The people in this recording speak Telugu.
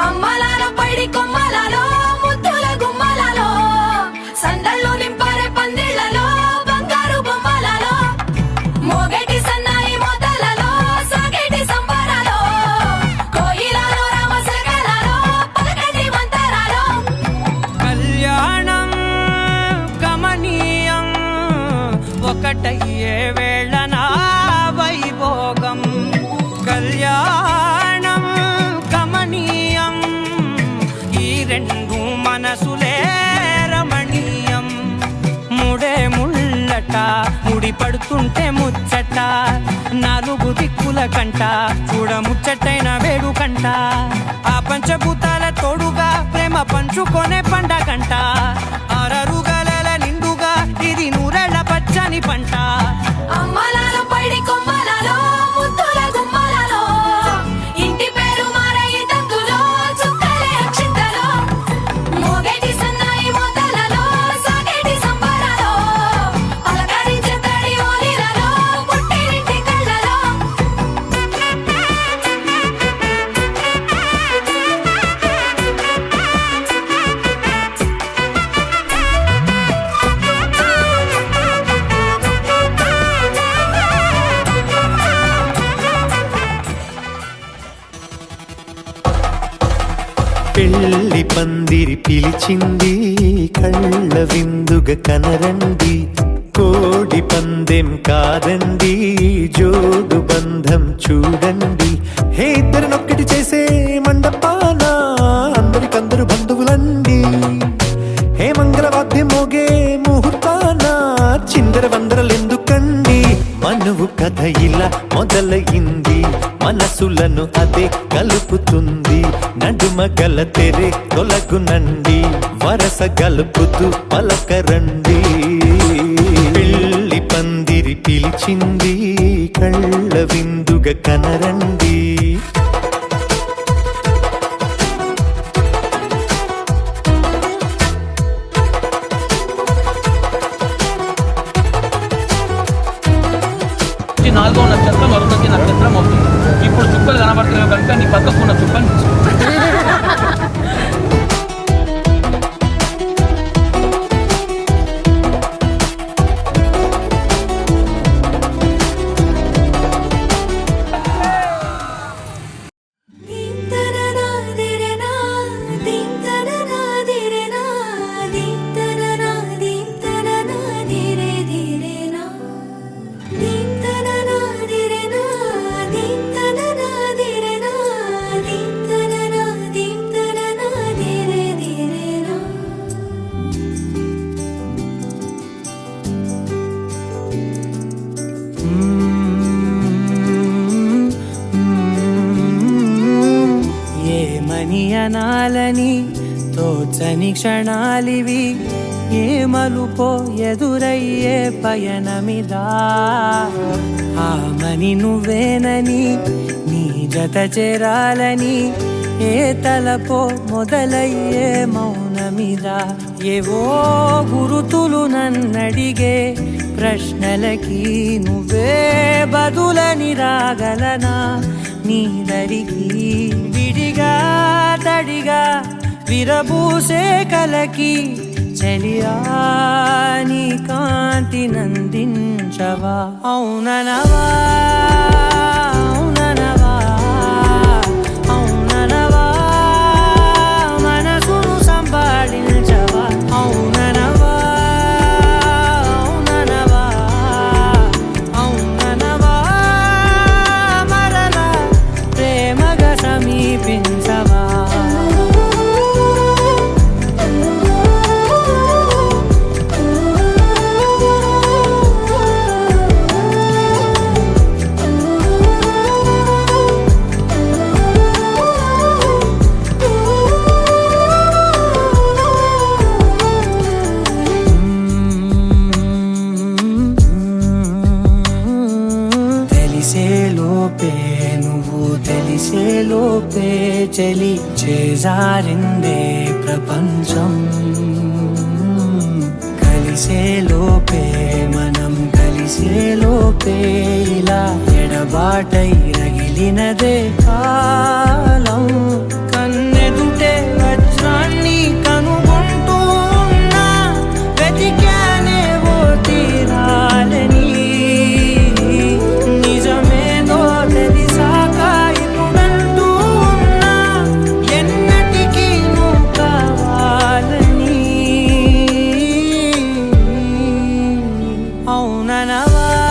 అమ్మలాల పైడి కొమ్మలలో ముద్దుల గుమ్మలలో సందళ్ళు నింపారే పందిళ్లలో బంగారు బొమ్మలలో మోగేటి సన్నాయి మోతలలో సాగేటి సంబరాలో కోయిలలో రామశకలలో పలకటి మంతరాలో కళ్యాణం గమనీయం ఒకటయ్యే వేళ నా వైభోగం కళ్యాణం గమనీయం ఈ రెండు మనసులే రమణీయం ముడే ముళ్ళట ముడి పడుతుంటే ముచ్చట నాలుగు దిక్కుల కంట చూడ ముచ్చటైన వేడుకంట ఆ పంచభూతాల తోడుగా ప్రేమ పంచుకొనే పండగంట ఆరరుగల నిండుగా ఇది నూరెళ్ళ పచ్చని పంట అమ్మలాల పైడి కొమ్మలలో ముద్దుల గుమ్మలలో ఇంటి పేరు మారయి తందులో చుక్కలే అక్షింతలో మోగేటి సన్నాయి మోతలలో సాగేటి సంబరాలో పలకరించే తడి ఓలిలలో పుట్టినింటి కళ్ళలో పెళ్లి పందిరి పిలిచింది కళ్ళ విందుగ కనరండి కోడి పందెం కాదండి జోడు బంధం చూడండి హే ఇద్దరినొక్కటి చేసే మండపాన అందరికందరు బంధువులండి హే మంగళవాద్యం మోగే ముహూర్తాన చిందర వందరలెందుకండి మనువు కథ ఇలా మొదలయింది మనసులను అదే కలుపుతుంది నడుమ గల తెరే తొలగునండి వరస గలుపుతూ పలకరండి పెళ్లి పందిరి పిలిచింది కళ్ళ విందుగ కనరండి నాలుగో నక్షత్రం అరుణతి నక్షత్రం అవుతుంది. ఇప్పుడు చుక్కలు కనబడుతున్నాయి కనుక నీ పక్కకున్న చుక్కలు అనాలని తోచని క్షణాలివి ఏ మలుపో ఎదురయ్యే పయనమిదా ఆమని నువ్వేనని నీ జత చేరాలని ఏ తలపో మొదలయ్యే మౌనమిదా ఏవో గురుతులు నన్నడిగే ప్రశ్నలకి నువ్వే బదులని రాగలనా నీ దరికి విడిగా తడిగా విరబూసే కలకి చలియా నీ కాంతి నందించవా అవుననవా అవుననవా అవుననవా మనసును సంభాళించవా అవుననవా అవుననవా అవుననవా మరలా ప్రేమగా సమీపించవా తెలిసేలోపే చలి చేజారిందే ప్రపంచం కలిసేలోపే మనం కలిసేలోపే ఇలా ఎడబాటై రగిలినదే కాలం కన్నె రావా